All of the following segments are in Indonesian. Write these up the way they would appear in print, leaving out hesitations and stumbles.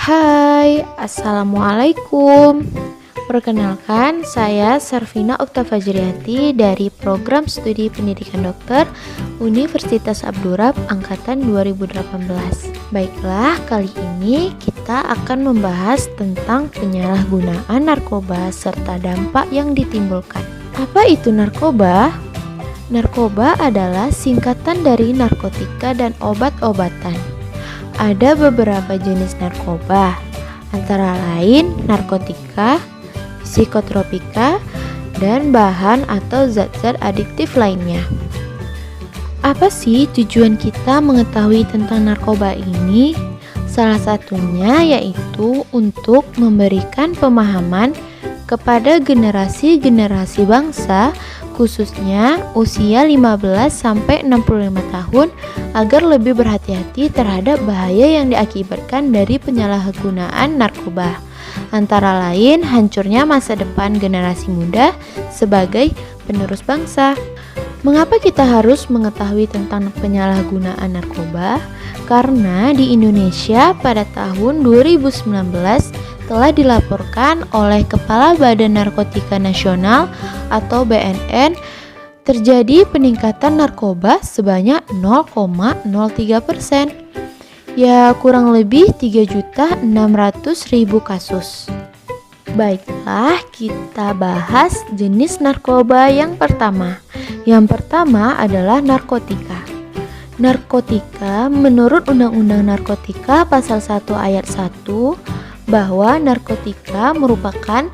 Hai, Assalamualaikum. Perkenalkan, saya Sarvina Oktavajriati dari Program Studi Pendidikan Dokter Universitas Abdurrahman Angkatan 2018. Baiklah, kali ini kita akan membahas tentang penyalahgunaan narkoba serta dampak yang ditimbulkan. Apa itu narkoba? Narkoba adalah singkatan dari narkotika dan obat-obatan. Ada beberapa jenis narkoba, antara lain narkotika, psikotropika, dan bahan atau zat-zat adiktif lainnya. Apa sih tujuan kita mengetahui tentang narkoba ini? Salah satunya yaitu untuk memberikan pemahaman kepada generasi-generasi bangsa, khususnya usia 15-65 tahun, agar lebih berhati-hati terhadap bahaya yang diakibatkan dari penyalahgunaan narkoba. Antara lain, hancurnya masa depan generasi muda sebagai penerus bangsa. Mengapa kita harus mengetahui tentang penyalahgunaan narkoba? Karena di Indonesia pada tahun 2019 telah dilaporkan oleh Kepala Badan Narkotika Nasional atau BNN terjadi peningkatan narkoba sebanyak 0,03%. Ya, kurang lebih 3.600.000 kasus. Baiklah, kita bahas jenis narkoba yang pertama. Yang pertama adalah narkotika. Narkotika menurut Undang-Undang Narkotika Pasal 1 Ayat 1 bahwa narkotika merupakan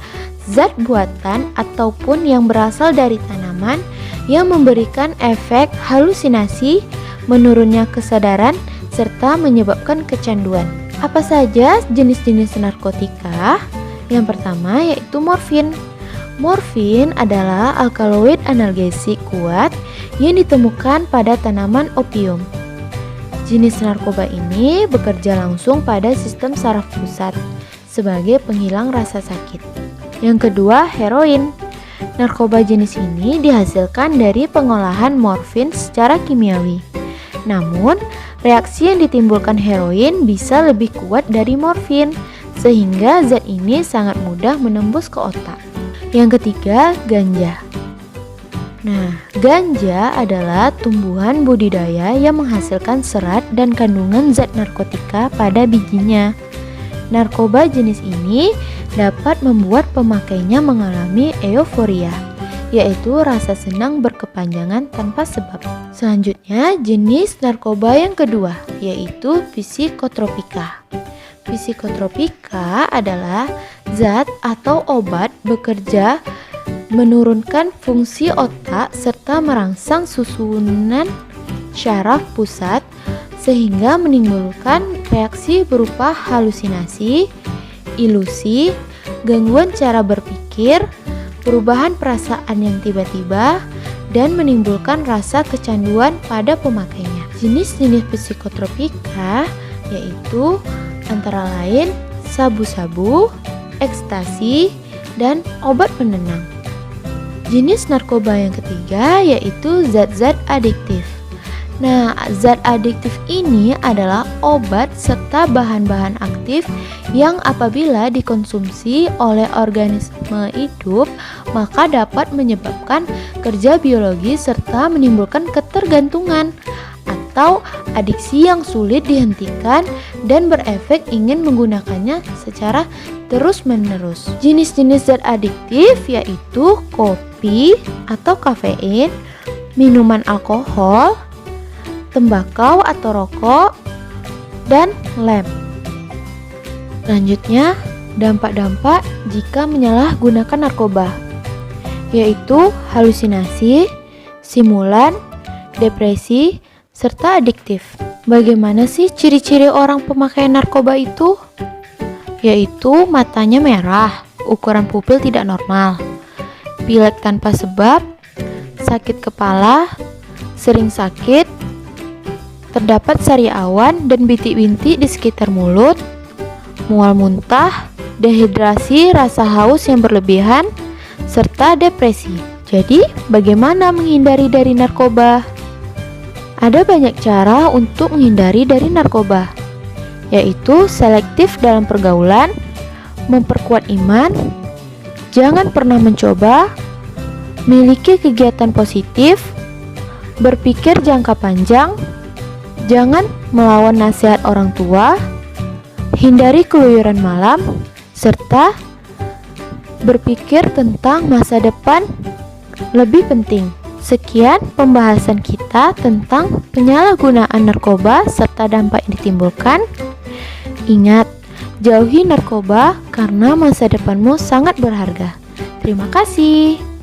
zat buatan ataupun yang berasal dari tanaman yang memberikan efek halusinasi, menurunnya kesadaran, serta menyebabkan kecanduan. Apa saja jenis-jenis narkotika? Yang pertama yaitu morfin. Morfin adalah alkaloid analgesik kuat yang ditemukan pada tanaman opium. Jenis narkoba ini bekerja langsung pada sistem saraf pusat sebagai penghilang rasa sakit. Yang kedua, heroin. Narkoba jenis ini dihasilkan dari pengolahan morfin secara kimiawi. Namun, reaksi yang ditimbulkan heroin bisa lebih kuat dari morfin, sehingga zat ini sangat mudah menembus ke otak. Yang ketiga, ganja. Nah, ganja adalah tumbuhan budidaya yang menghasilkan serat dan kandungan zat narkotika pada bijinya. Narkoba jenis ini dapat membuat pemakainya mengalami euforia, yaitu rasa senang berkepanjangan tanpa sebab. Selanjutnya, jenis narkoba yang kedua, yaitu psikotropika. Psikotropika adalah zat atau obat bekerja menurunkan fungsi otak serta merangsang susunan syaraf pusat sehingga menimbulkan reaksi berupa halusinasi, ilusi, gangguan cara berpikir, perubahan perasaan yang tiba-tiba, dan menimbulkan rasa kecanduan pada pemakainya. Jenis-jenis psikotropika yaitu antara lain sabu-sabu, ekstasi, dan obat penenang. Jenis narkoba yang ketiga yaitu zat-zat adiktif. Nah, zat adiktif ini adalah obat serta bahan-bahan aktif yang apabila dikonsumsi oleh organisme hidup maka dapat menyebabkan kerja biologi serta menimbulkan ketergantungan atau adiksi yang sulit dihentikan dan berefek ingin menggunakannya secara terus-menerus. Jenis-jenis zat adiktif yaitu kopi atau kafein, minuman alkohol, tembakau atau rokok, dan lem. Selanjutnya, dampak-dampak jika menyalahgunakan narkoba, yaitu halusinasi, stimulan, depresi, serta adiktif. Bagaimana sih ciri-ciri orang pemakai narkoba itu? Yaitu matanya merah, ukuran pupil tidak normal, pilek tanpa sebab, sakit kepala, sering sakit, terdapat sariawan dan bintik-bintik di sekitar mulut, mual muntah, dehidrasi, rasa haus yang berlebihan, serta depresi. Jadi, bagaimana menghindari dari narkoba? Ada banyak cara untuk menghindari dari narkoba. yaitu selektif dalam pergaulan, memperkuat iman, jangan pernah mencoba, miliki kegiatan positif, berpikir jangka panjang, jangan melawan nasihat orang tua, hindari keluyuran malam, serta berpikir tentang masa depan lebih penting. Sekian pembahasan kita tentang penyalahgunaan narkoba serta dampak yang ditimbulkan. Ingat, jauhi narkoba karena masa depanmu sangat berharga. Terima kasih.